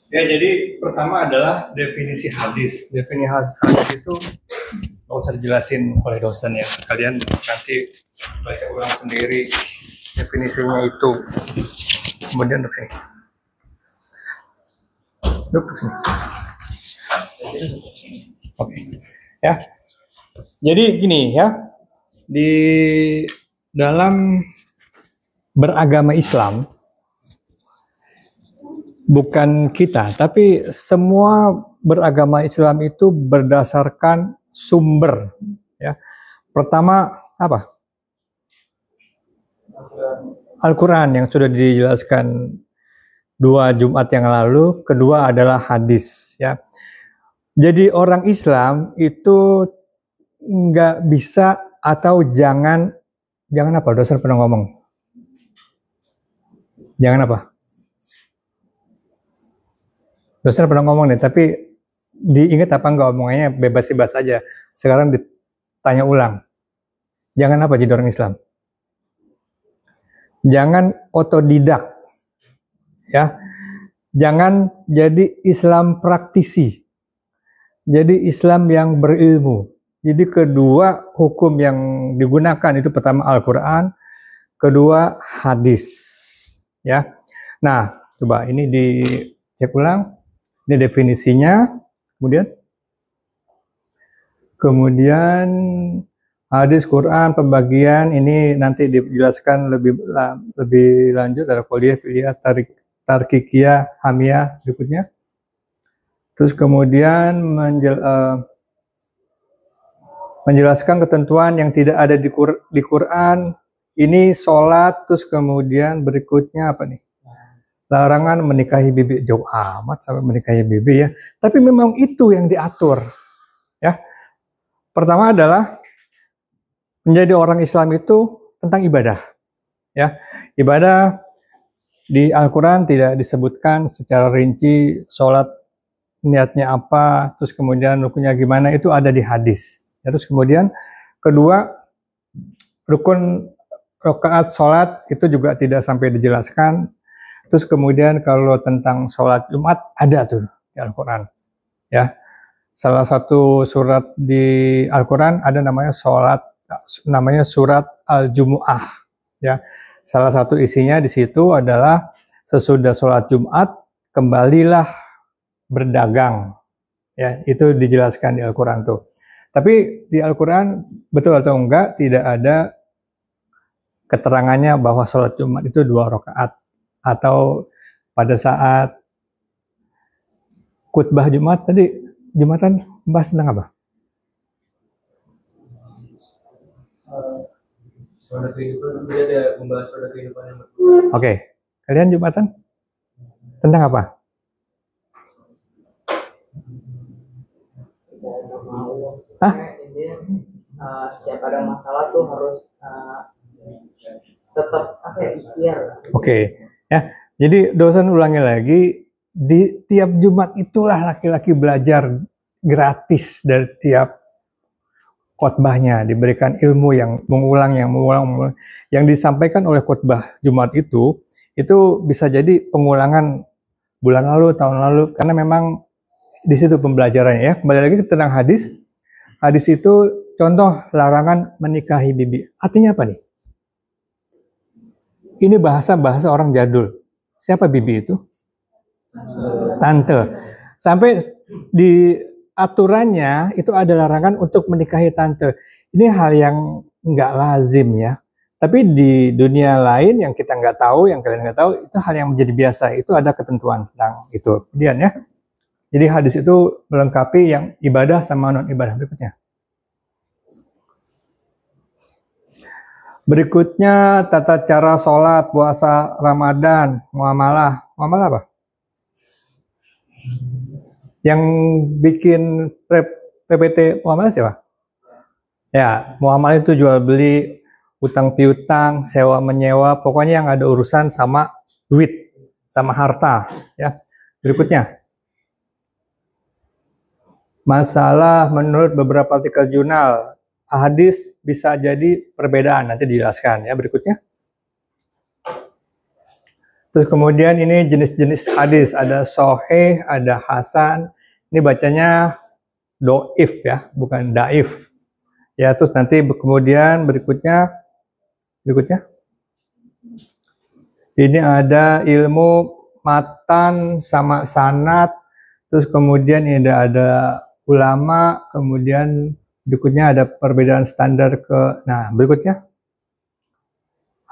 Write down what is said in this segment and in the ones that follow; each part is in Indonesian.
Ya, jadi pertama adalah definisi hadis. Definisi hadis itu nggak usah dijelasin oleh dosen ya. Kalian nanti baca ulang sendiri definisinya itu. Kemudian duduk sini. Duduk sini. Oke. Ya. Jadi gini ya. Di dalam beragama Islam, bukan kita, tapi semua beragama Islam itu berdasarkan sumber. Ya. Pertama apa? Al-Quran yang sudah dijelaskan 2 Jumat yang lalu. Kedua adalah hadis. Ya. Jadi orang Islam itu nggak bisa atau jangan apa? Dosen pernah ngomong. Jangan apa? Dosen pernah ngomong nih, tapi diingat apa enggak omongannya, bebas-bebas aja. Sekarang ditanya ulang. Jangan apa jadi orang Islam? Jangan otodidak. Ya. Jangan jadi Islam praktisi. Jadi Islam yang berilmu. Jadi kedua hukum yang digunakan itu pertama Al-Quran, kedua hadis. Ya. Nah, coba ini dicek ulang. Ini definisinya. Kemudian hadis, Quran, pembagian ini nanti dijelaskan lebih lanjut ada kuliah, filia, tarkikiyah, hamiyah berikutnya. Terus kemudian menjelaskan ketentuan yang tidak ada di Quran. Ini sholat, terus kemudian berikutnya apa nih? Larangan menikahi bibi. Jauh amat sampai menikahi bibi ya. Tapi memang itu yang diatur. Ya. Pertama adalah menjadi orang Islam itu tentang ibadah. Ya. Ibadah di Al-Quran tidak disebutkan secara rinci sholat niatnya apa, terus kemudian rukunnya gimana, itu ada di hadis. Ya, terus kemudian kedua, rukun rakaat sholat itu juga tidak sampai dijelaskan. Terus kemudian kalau tentang sholat Jumat ada tuh di Al-Quran. Ya, salah satu surat di Al-Quran ada namanya surat Al-Jumu'ah. Ya, salah satu isinya di situ adalah sesudah sholat Jumat kembalilah berdagang. Ya, itu dijelaskan di Al-Quran tuh. Tapi di Al-Quran betul atau enggak tidak ada keterangannya bahwa sholat Jumat itu 2 rakaat atau pada saat khutbah Jumat tadi Jumatan bahas tentang apa? Oke, kalian Jumatan tentang apa? Hah? Setiap ada masalah tuh harus tetap ikhtiar. Oke, ya. Jadi dosen ulangi lagi, di tiap Jumat itulah laki-laki belajar gratis dari tiap khotbahnya, diberikan ilmu yang mengulang, yang disampaikan oleh khotbah Jumat itu bisa jadi pengulangan bulan lalu, tahun lalu, karena memang di situ pembelajarannya ya. Kembali lagi tentang hadis. Hadis itu contoh larangan menikahi bibi. Artinya apa nih? Ini bahasa orang jadul. Siapa bibi itu? Tante. Sampai di aturannya itu ada larangan untuk menikahi tante. Ini hal yang nggak lazim ya. Tapi di dunia lain yang kita nggak tahu, yang kalian nggak tahu, itu hal yang menjadi biasa. Itu ada ketentuan tentang itu. Kemudian ya. Jadi hadis itu melengkapi yang ibadah sama non-ibadah berikutnya. Berikutnya tata cara sholat, puasa, Ramadan, muamalah. Muamalah apa? Yang bikin PPT muamalah siapa? Ya, muamalah itu jual beli, utang piutang, sewa menyewa, pokoknya yang ada urusan sama duit, sama harta. Ya. Berikutnya. Masalah menurut beberapa artikel jurnal, hadis bisa jadi perbedaan, nanti dijelaskan ya berikutnya. Terus kemudian ini jenis-jenis hadis, ada sahih, ada hasan. Ini bacanya doif ya, bukan daif. Ya, terus nanti kemudian berikutnya ini ada ilmu matan sama sanad, terus kemudian ini ada ulama, kemudian berikutnya ada perbedaan standar nah berikutnya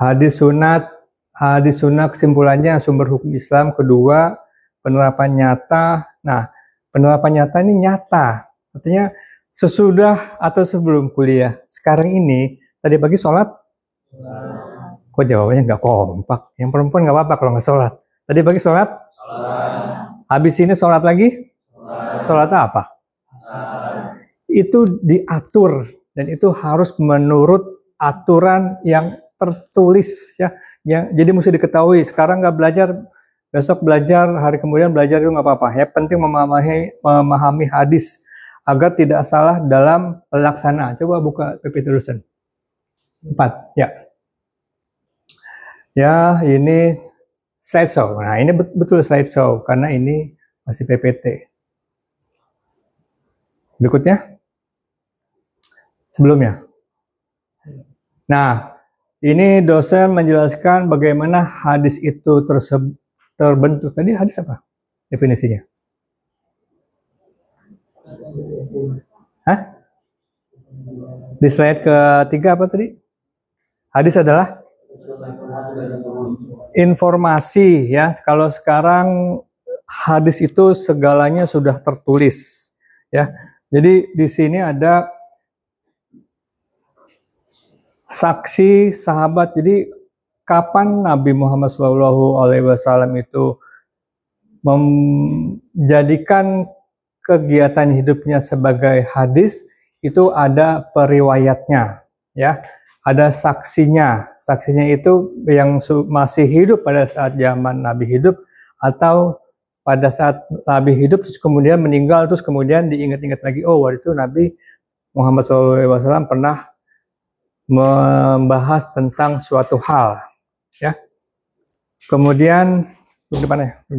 hadis sunat kesimpulannya sumber hukum Islam, kedua penerapan nyata. Nah, penerapan nyata ini nyata, artinya sesudah atau sebelum kuliah. Sekarang ini tadi pagi sholat. Kok jawabannya nggak kompak? Yang perempuan nggak apa-apa kalau nggak sholat. Tadi pagi sholat? Habis ini sholat lagi? Sholat apa? Itu diatur dan itu harus menurut aturan yang tertulis ya. Jadi mesti diketahui. Sekarang nggak belajar, besok belajar, hari kemudian belajar itu nggak apa-apa. Ya penting memahami hadis agar tidak salah dalam pelaksanaan. Coba buka PP tulisan 4 ya. Ya, ini slideshow. Nah, ini betul slideshow karena ini masih PPT. Berikutnya. Sebelumnya. Nah, ini dosen menjelaskan bagaimana hadis itu terbentuk. Tadi hadis apa definisinya? Hah? Di slide ketiga apa tadi? Hadis adalah informasi ya. Kalau sekarang hadis itu segalanya sudah tertulis ya. Jadi di sini ada saksi sahabat. Jadi kapan Nabi Muhammad SAW itu menjadikan kegiatan hidupnya sebagai hadis, itu ada periwayatnya ya. Ada saksinya. Saksinya itu yang masih hidup pada saat zaman Nabi hidup atau pada saat Nabi hidup terus kemudian meninggal, terus kemudian diingat-ingat lagi, oh waktu itu Nabi Muhammad SAW pernah membahas tentang suatu hal ya. Kemudian di depannya. Di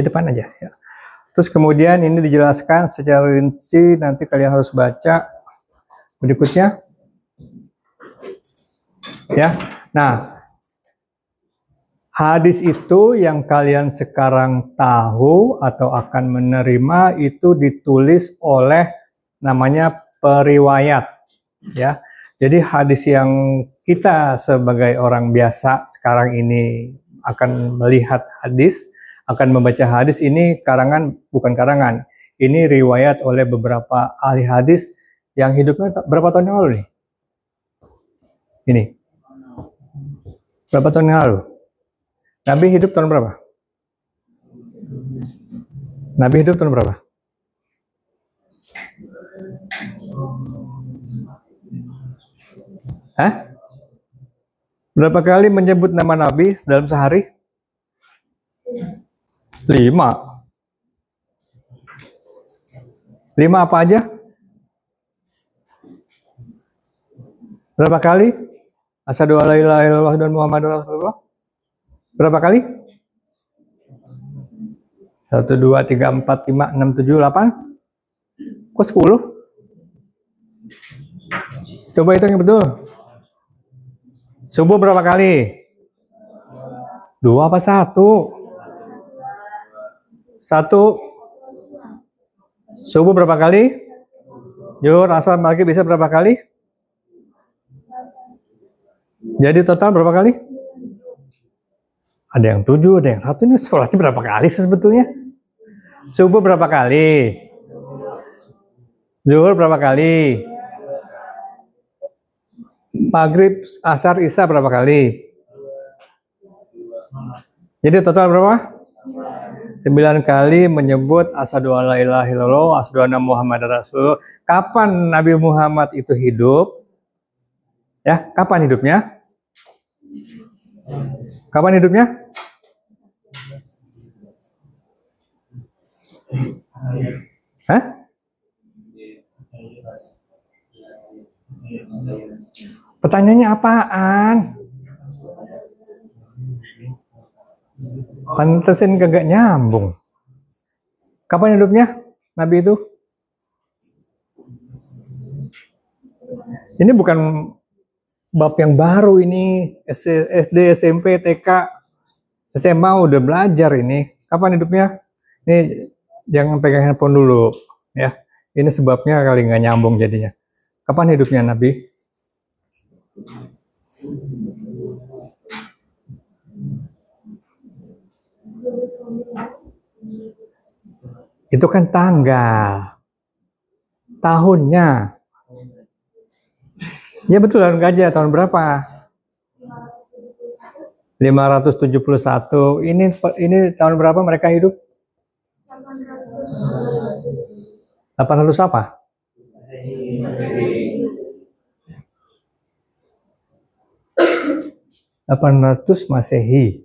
depan aja ya. Terus kemudian ini dijelaskan secara rinci, nanti kalian harus baca berikutnya. Ya. Nah, hadis itu yang kalian sekarang tahu atau akan menerima itu ditulis oleh namanya periwayat ya. Jadi hadis yang kita sebagai orang biasa sekarang ini akan melihat hadis, akan membaca hadis, ini karangan, bukan karangan. Ini riwayat oleh beberapa ahli hadis yang hidupnya berapa tahun yang lalu nih? Ini. Berapa tahun yang lalu? Nabi hidup tahun berapa? Nabi hidup tahun berapa? Hah? Berapa kali menyebut nama Nabi dalam sehari? 5. 5 apa aja? Berapa kali? Asyhadu alla ilaha illallah dan Muhammadur Rasulullah. Berapa kali? 1, 2, 3, 4, 5, 6, 7, 8. Kok 10? Coba hitung yang betul. Subuh berapa kali? 2 apa 1? 1. Subuh berapa kali? Zuhur, asar, maghrib, isya berapa kali? Jadi total berapa kali? Ada yang 7, ada yang 1. Ini sholatnya berapa kali sebetulnya? Subuh berapa kali? Zuhur berapa kali? Maghrib, asar, isya berapa kali? Jadi total berapa? 9 kali menyebut asyhadu alla ilaha illallah, asyhadu anna Muhammadar Rasulullah. Kapan Nabi Muhammad itu hidup? Ya, kapan hidupnya? Kapan hidupnya? Hah? Pertanyaannya apaan? Pantesin kagak nyambung. Kapan hidupnya Nabi itu? Ini bukan bab yang baru ini. SD, SMP, TK, SMA udah belajar ini. Kapan hidupnya? Ini jangan pegang handphone dulu ya. Ini sebabnya kali nggak nyambung jadinya. Kapan hidupnya Nabi? Itu kan tanggal. Tahunnya. Ya betul, tahun gajah. Tahun berapa? 571. Ini tahun berapa mereka hidup? 800 apa? Masehi.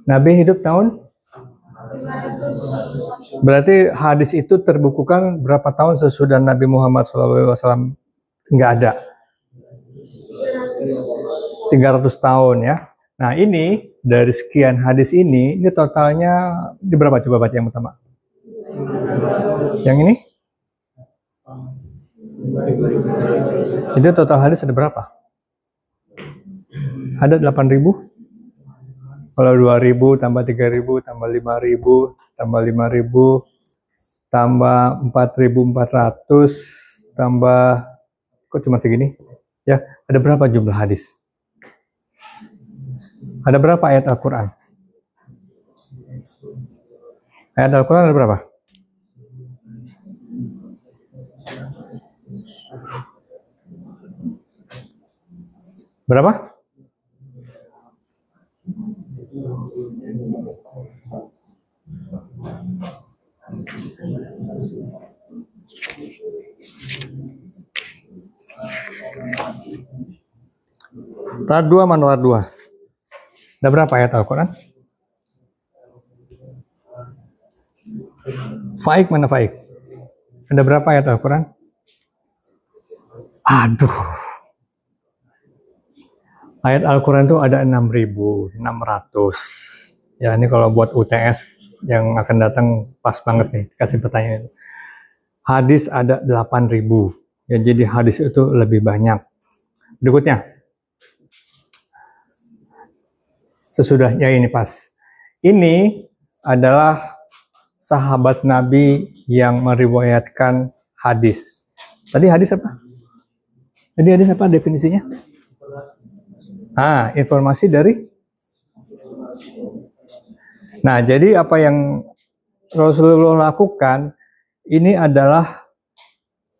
Nabi hidup tahun? Berarti hadis itu terbukukan berapa tahun sesudah Nabi Muhammad SAW nggak ada? 300 tahun ya. Nah ini dari sekian hadis ini totalnya di berapa? Coba baca yang pertama. Yang ini? Itu total hadis ada berapa? Ada 8.000? Kalau 2.000 tambah 3.000 tambah 5.000 tambah 5.000 tambah 4.400 tambah kok cuma segini? Ya, ada berapa jumlah hadis? Ada berapa ayat Al-Quran? Ayat Al-Quran ada berapa? Berapa? Rat 2 mana rat 2? Ada berapa ayat Al-Quran? Faik mana Faik? Ada berapa ayat Al-Quran? Aduh. Ayat Al-Quran itu ada 6.600. Ya ini kalau buat UTS yang akan datang pas banget nih, kasih pertanyaan itu. Hadis ada 8.000. Ya, jadi hadis itu lebih banyak. Berikutnya. Sesudahnya ini pas. Ini adalah sahabat Nabi yang meriwayatkan hadis. Tadi hadis apa? Tadi hadis apa definisinya? Informasi dari. Nah, jadi apa yang Rasulullah lakukan ini adalah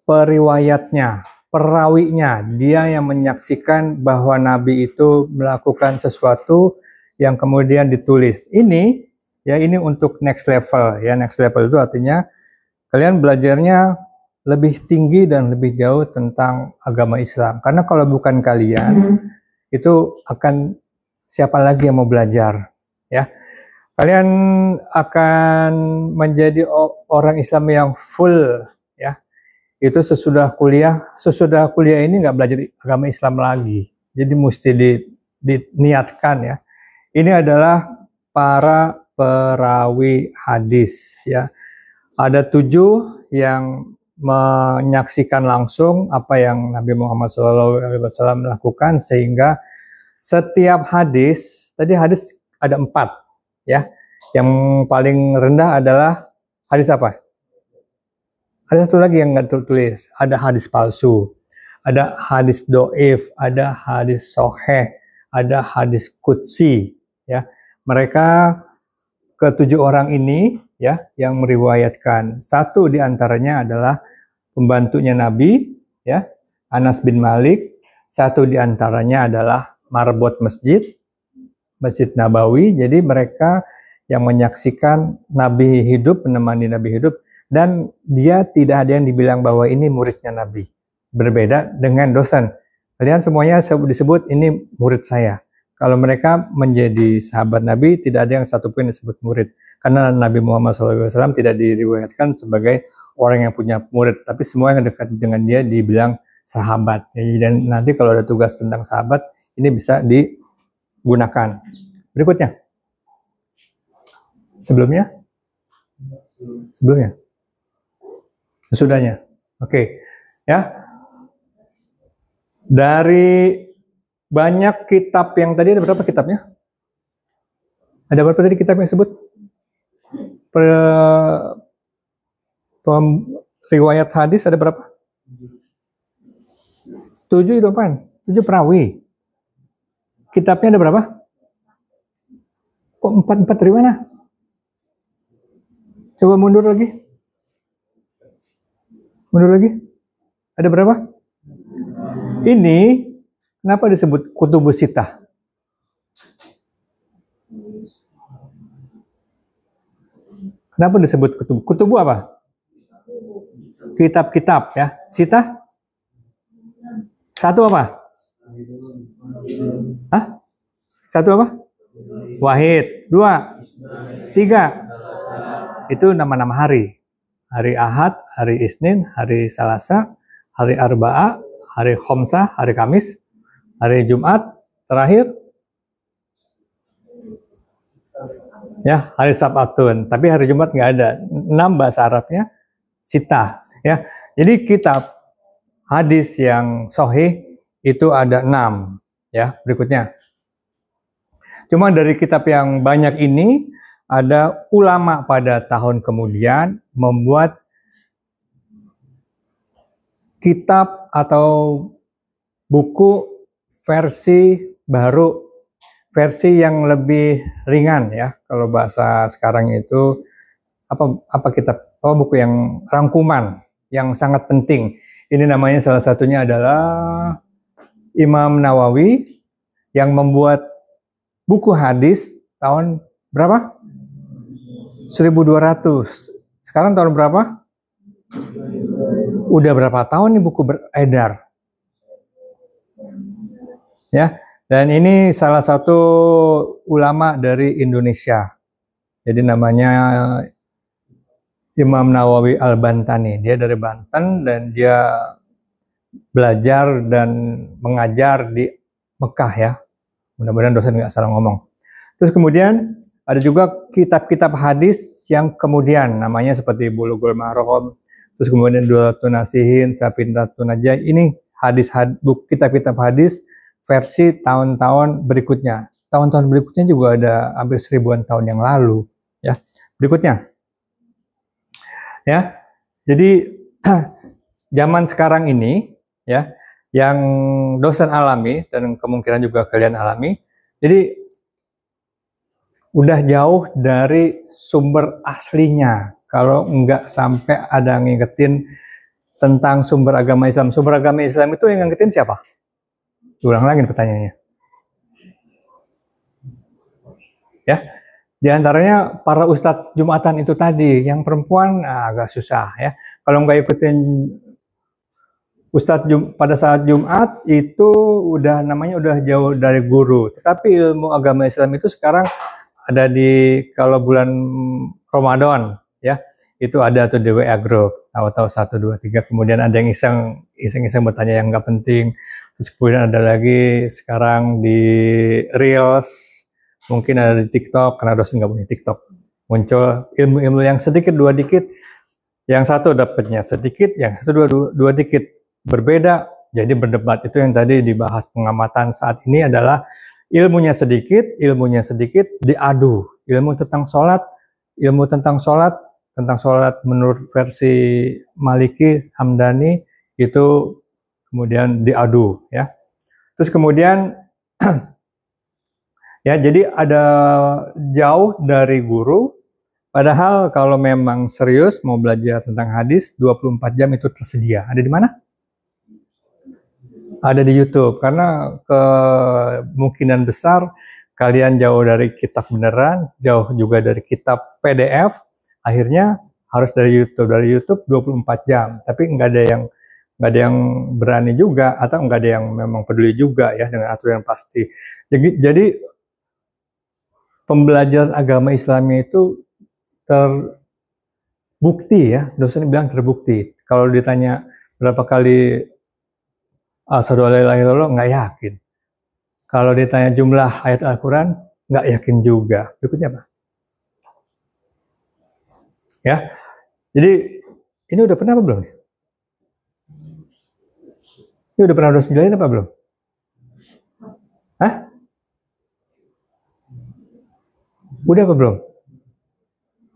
periwayatnya, perawinya. Dia yang menyaksikan bahwa Nabi itu melakukan sesuatu yang kemudian ditulis. Ini untuk next level ya. Next level itu artinya kalian belajarnya lebih tinggi dan lebih jauh tentang agama Islam. Karena kalau bukan kalian itu akan siapa lagi yang mau belajar ya. Kalian akan menjadi orang Islam yang full ya. Itu sesudah kuliah ini nggak belajar agama Islam lagi. Jadi mesti diniatkan ya. Ini adalah para perawi hadis ya. Ada 7 yang menyaksikan langsung apa yang Nabi Muhammad SAW lakukan, sehingga setiap hadis, tadi hadis ada 4 ya. Yang paling rendah adalah hadis apa? Ada satu lagi yang nggak tertulis, ada hadis palsu, ada hadis doif, ada hadis soheh, ada hadis qudsi ya. Mereka ke-7 orang ini ya yang meriwayatkan. Satu di antaranya adalah pembantunya Nabi ya, Anas bin Malik. Satu di antaranya adalah marbot Masjid Nabawi. Jadi mereka yang menyaksikan Nabi hidup, menemani Nabi hidup, dan dia tidak ada yang dibilang bahwa ini muridnya Nabi. Berbeda dengan dosen. Kalian semuanya disebut ini murid saya. Kalau mereka menjadi sahabat Nabi, tidak ada yang satupun disebut murid. Karena Nabi Muhammad SAW tidak diriwayatkan sebagai orang yang punya murid. Tapi semua yang dekat dengan dia dibilang sahabat. Dan nanti kalau ada tugas tentang sahabat, ini bisa digunakan. Berikutnya. Sebelumnya? Sebelumnya? Sesudahnya. Oke. Ya. Dari banyak kitab yang tadi, ada berapa kitabnya? Ada berapa tadi kitab yang disebut? Riwayat hadis ada berapa? 7 itu apaan? 7 perawi. Kitabnya ada berapa? Kok 4 dari mana? Coba mundur lagi. Mundur lagi. Ada berapa? Ini kenapa disebut kutubus sittah? Kenapa disebut kutub? Kutubu apa? Kitab-kitab ya. Sittah? Satu apa? Hah? Satu apa? Wahid. 2, 3. Itu nama-nama hari. Hari Ahad, hari Isnin, hari Salasa, hari Arba'ah, hari Khomsah, hari Kamis, hari Jumat, terakhir ya hari Sabatun. Tapi hari Jumat nggak ada. 6 bahasa Arabnya sittah ya. Jadi kitab hadis yang sahih itu ada 6 ya. Berikutnya. Cuma dari kitab yang banyak ini ada ulama pada tahun kemudian membuat kitab atau buku versi baru, versi yang lebih ringan ya. Kalau bahasa sekarang itu apa kitab? Oh, buku yang rangkuman yang sangat penting. Ini namanya salah satunya adalah Imam Nawawi yang membuat buku hadis tahun berapa? 1200. Sekarang tahun berapa? Udah berapa tahun nih buku beredar? Ya, dan ini salah satu ulama dari Indonesia. Jadi namanya Imam Nawawi Al-Bantani. Dia dari Banten dan dia belajar dan mengajar di Mekah ya. Mudah-mudahan dosen nggak salah ngomong. Terus kemudian ada juga kitab-kitab hadis yang kemudian namanya seperti Bulughul Maram, terus kemudian Du'atun Nasihin, Safinatun Najah. Ini kitab-kitab hadis versi tahun-tahun berikutnya. Tahun-tahun berikutnya juga ada hampir 1000-an tahun yang lalu ya. Berikutnya. Ya. Jadi zaman sekarang ini ya, yang dosen alami dan kemungkinan juga kalian alami. Jadi udah jauh dari sumber aslinya. Kalau nggak sampai ada ngingetin tentang sumber agama Islam. Sumber agama Islam itu yang ngingetin siapa? Ulang lagi pertanyaannya. Ya, di antaranya para ustadz Jumatan itu tadi. Yang perempuan agak susah ya. Kalau nggak ikutin ustadz pada saat Jumat itu namanya udah jauh dari guru. Tetapi ilmu agama Islam itu sekarang ada kalau bulan Ramadan ya, itu ada tuh di WA group, tahu-tahu 1, 2, 3, kemudian ada yang iseng bertanya yang nggak penting, terus kemudian ada lagi sekarang di Reels, mungkin ada di TikTok, karena dosen nggak punya TikTok, muncul ilmu-ilmu yang sedikit, dua dikit, yang satu dapatnya sedikit, yang satu dua dikit, berbeda, jadi berdebat. Itu yang tadi dibahas pengamatan saat ini adalah ilmunya sedikit diadu. Ilmu tentang sholat menurut versi Maliki, Hamdani itu kemudian diadu ya. Terus kemudian ya, jadi ada jauh dari guru, padahal kalau memang serius mau belajar tentang hadis 24 jam itu tersedia. Ada di mana? Ada di YouTube, karena kemungkinan besar kalian jauh dari kitab beneran, jauh juga dari kitab PDF, akhirnya harus dari YouTube. Dari YouTube 24 jam, tapi nggak ada yang berani juga, atau nggak ada yang memang peduli juga ya dengan aturan pasti. Jadi pembelajaran agama Islam itu terbukti ya, dosen bilang terbukti. Kalau ditanya berapa kali Asyhadu alla ilaha illallah, nggak yakin. Kalau ditanya jumlah ayat Al-Quran, nggak yakin juga. Berikutnya apa? Ya, jadi ini udah pernah apa belum? Ini udah pernah harus jelasin apa belum? Hah? Udah apa belum?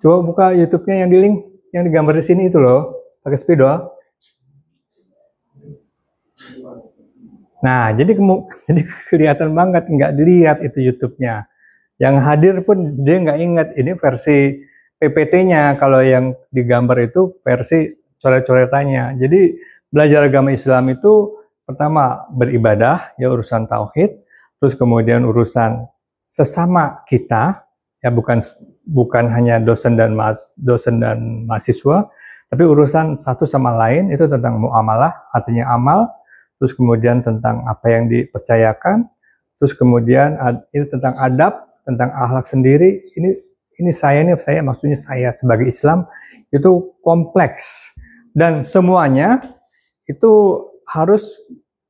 Coba buka YouTube-nya yang di link, yang digambar di sini itu loh, pakai spidol. Nah, jadi kelihatan banget nggak dilihat itu YouTube-nya. Yang hadir pun dia nggak ingat. Ini versi PPT-nya. Kalau yang digambar itu versi coret-coretannya. Jadi belajar agama Islam itu pertama beribadah, ya urusan tauhid, terus kemudian urusan sesama kita, ya bukan hanya dosen dan mahasiswa, tapi urusan satu sama lain itu tentang muamalah, artinya amal. Terus kemudian tentang apa yang dipercayakan, terus kemudian ini tentang adab, tentang akhlak sendiri. Ini saya maksudnya saya sebagai Islam itu kompleks dan semuanya itu harus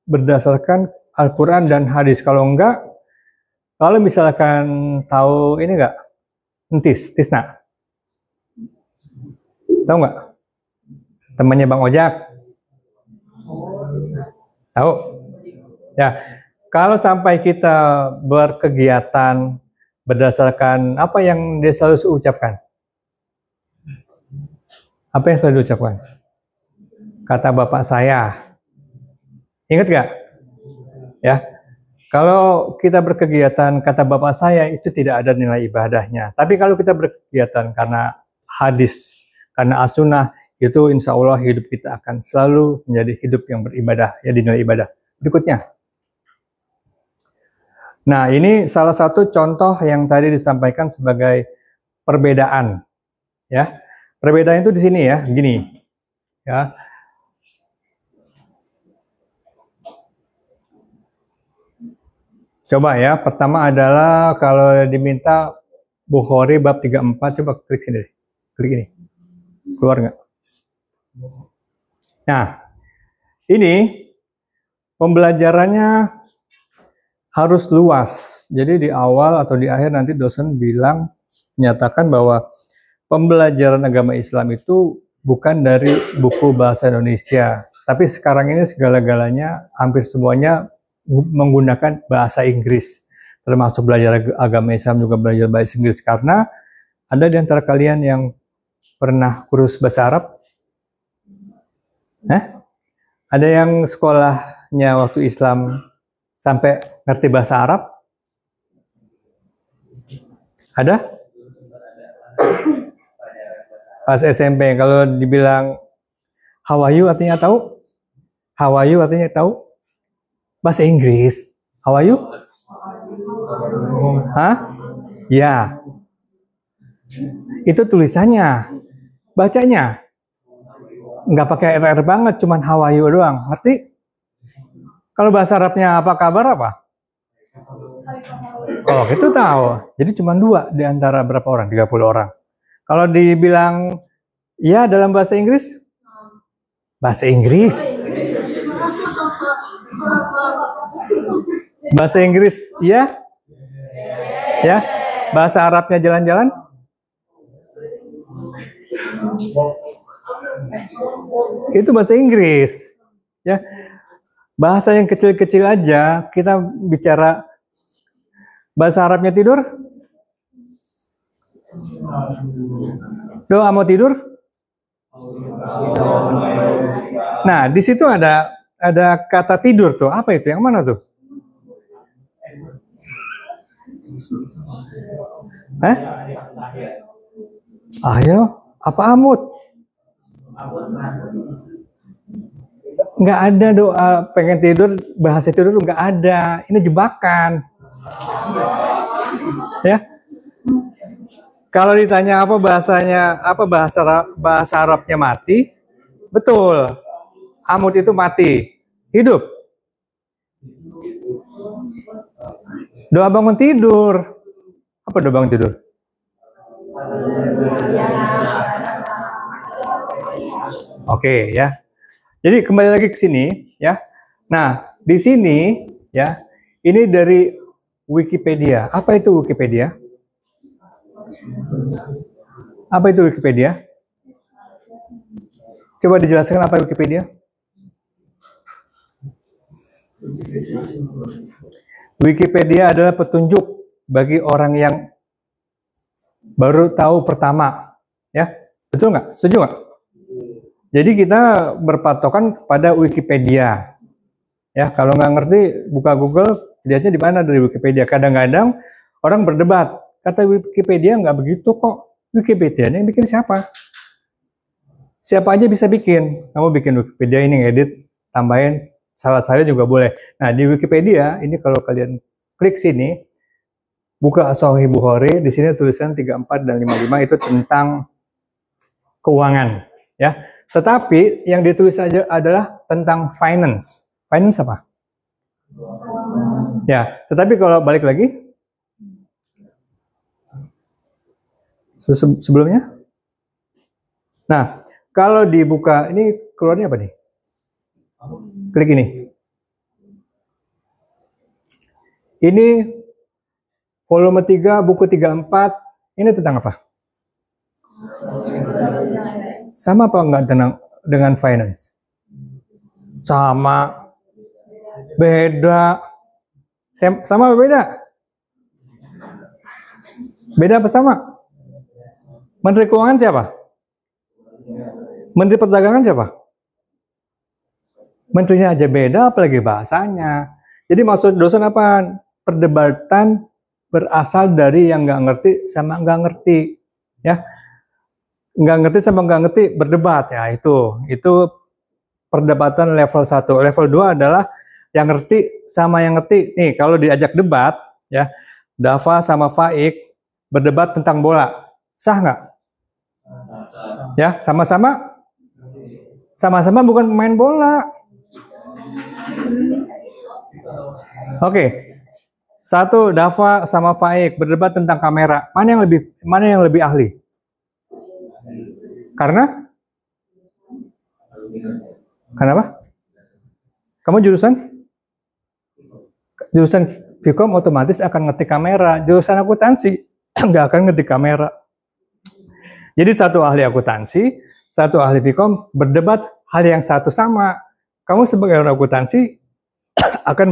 berdasarkan Al-Quran dan hadis. Kalau enggak, kalau misalkan tahu ini enggak, Tisna, tahu enggak? Temannya Bang Ojak. Tahu? Ya, kalau sampai kita berkegiatan berdasarkan apa yang dia selalu ucapkan? Apa yang selalu diucapkan? Kata bapak saya. Ingat gak? Ya, kalau kita berkegiatan kata bapak saya itu tidak ada nilai ibadahnya. Tapi kalau kita berkegiatan karena hadis, karena as-sunnah, itu insya Allah hidup kita akan selalu menjadi hidup yang beribadah, ya dinilai ibadah. Berikutnya. Nah, ini salah satu contoh yang tadi disampaikan sebagai perbedaan. Ya, perbedaan itu di sini ya, gini. Ya. Coba ya, pertama adalah kalau diminta Bukhari bab 34, coba klik sini deh. Klik ini. Keluar nggak? Nah, ini pembelajarannya harus luas. Jadi di awal atau di akhir nanti dosen menyatakan bahwa pembelajaran agama Islam itu bukan dari buku bahasa Indonesia. Tapi sekarang ini segala-galanya, hampir semuanya menggunakan bahasa Inggris. Termasuk belajar agama Islam juga belajar bahasa Inggris. Karena ada di antara kalian yang pernah kursus bahasa Arab? Ada yang sekolahnya waktu Islam sampai ngerti bahasa Arab? Ada? Pas SMP, kalau dibilang how are you artinya tahu? How are you artinya tahu? Bahasa Inggris. How are you? Hah? Ya. Itu tulisannya. Bacanya nggak pakai RR banget, cuman how are you doang. Ngerti? Kalau bahasa Arabnya apa kabar apa? Oh, itu tahu. Jadi cuma 2 di antara berapa orang? 30 orang. Kalau dibilang ya dalam bahasa Inggris? Bahasa Inggris. Bahasa Inggris, ya? Ya. Bahasa Arabnya jalan-jalan? Itu bahasa Inggris. Ya. Bahasa yang kecil-kecil aja, kita bicara bahasa Arabnya tidur? Doa mau tidur? Nah, di situ ada kata tidur tuh. Apa itu? Yang mana tuh? Ayo, apa amut? Nggak ada doa pengen tidur, bahasa tidur nggak ada. Ini jebakan. Ya. Kalau ditanya apa bahasanya, apa bahasa Arabnya mati? Betul. Amut itu mati. Hidup. Doa bangun tidur. Apa doa bangun tidur? Oke, ya. Jadi kembali lagi ke sini, ya. Nah, Di sini ya, ini dari Wikipedia. Apa itu Wikipedia? Apa itu Wikipedia? Coba dijelaskan apa Wikipedia? Wikipedia adalah petunjuk bagi orang yang baru tahu pertama, ya, betul nggak? Setuju nggak? Jadi kita berpatokan kepada Wikipedia, ya. Kalau nggak ngerti, buka Google, lihatnya di mana dari Wikipedia. Kadang-kadang orang berdebat, kata Wikipedia nggak begitu kok. Wikipedia yang bikin siapa? Siapa aja bisa bikin. Kamu bikin Wikipedia ini, ngedit, tambahin, salah-salah juga boleh. Nah, di Wikipedia ini kalau kalian klik sini, buka Sahih Bukhari, di sini tulisan 34 dan 55 itu tentang keuangan, ya. Tetapi yang ditulis aja adalah tentang finance. Finance apa? Ya, tetapi kalau balik lagi sebelumnya. Nah, kalau dibuka ini keluarnya apa nih? Klik ini. Ini volume 3, buku 34. Ini tentang apa? Sama apa enggak dengan finance? Sama. Beda. Sama apa beda? Beda apa sama? Menteri Keuangan siapa? Menteri Perdagangan siapa? Menterinya aja beda, apalagi bahasanya. Jadi maksud dosen apa? Perdebatan berasal dari yang nggak ngerti sama nggak ngerti, ya. Nggak ngerti sama nggak ngerti berdebat, ya, itu perdebatan level 1. Level 2 adalah yang ngerti sama yang ngerti. Nih, kalau diajak debat, ya, Dava sama Faik berdebat tentang bola, sah nggak? Ya, sama-sama bukan pemain bola. Oke. Satu, Dava sama Faik berdebat tentang kamera. Mana yang lebih ahli? Karena? Kenapa? Kamu jurusan Vkom otomatis akan ngetik kamera. Jurusan akuntansi nggak akan ngetik kamera. Jadi satu ahli akuntansi, satu ahli Vkom berdebat hal yang satu sama. Kamu sebagai orang akuntansi akan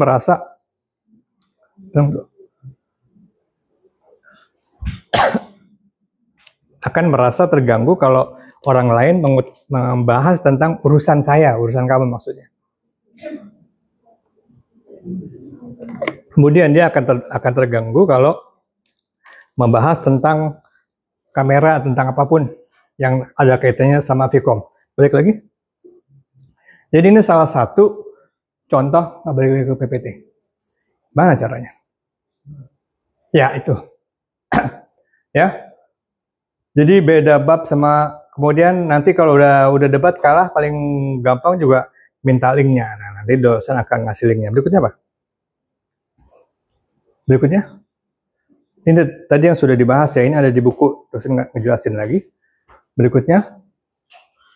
merasa terganggu kalau orang lain membahas tentang urusan saya, urusan kamu maksudnya. Kemudian dia akan terganggu kalau membahas tentang kamera, tentang apapun yang ada kaitannya sama Vkom. Balik lagi. Jadi ini salah satu contoh, balik lagi ke PPT. Mana caranya? Ya, itu. Ya. Jadi beda bab sama, kemudian nanti kalau udah debat kalah, paling gampang juga minta linknya. Nah, nanti dosen akan ngasih linknya. Berikutnya apa? Berikutnya. Ini tadi yang sudah dibahas ya, ini ada di buku, dosen nggak ngejelasin lagi. Berikutnya.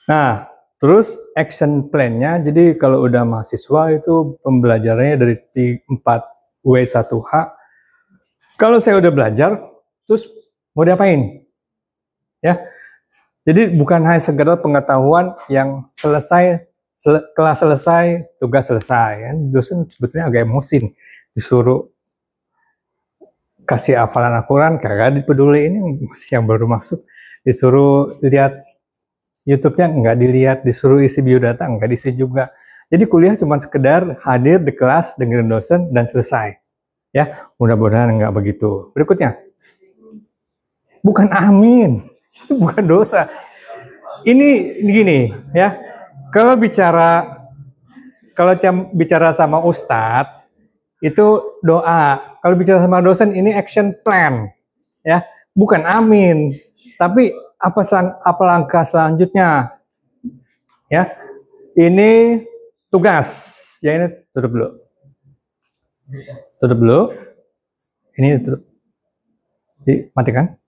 Nah, terus action plan-nya, jadi kalau udah mahasiswa itu pembelajarannya dari 4W1H. Kalau saya udah belajar, terus mau diapain? Ya, jadi bukan hanya sekedar pengetahuan yang selesai, kelas selesai, tugas selesai. Ya. Dosen sebetulnya agak emosi nih, disuruh kasih hafalan Al-Quran, kagak dipeduli, ini yang baru masuk, disuruh lihat YouTube-nya nggak dilihat, disuruh isi biodata nggak diisi juga. Jadi kuliah cuma sekedar hadir di kelas, dengerin dosen, dan selesai. Ya, mudah-mudahan nggak begitu. Berikutnya, bukan amin, bukan dosa. Ini gini, ya. Kalau bicara sama ustadz itu doa. Kalau bicara sama dosen ini action plan, ya, bukan amin. Tapi apa langkah selanjutnya? Ya, ini tugas. Ya, ini tutup dulu. Tutup dulu. Ini tutup. Dimatikan.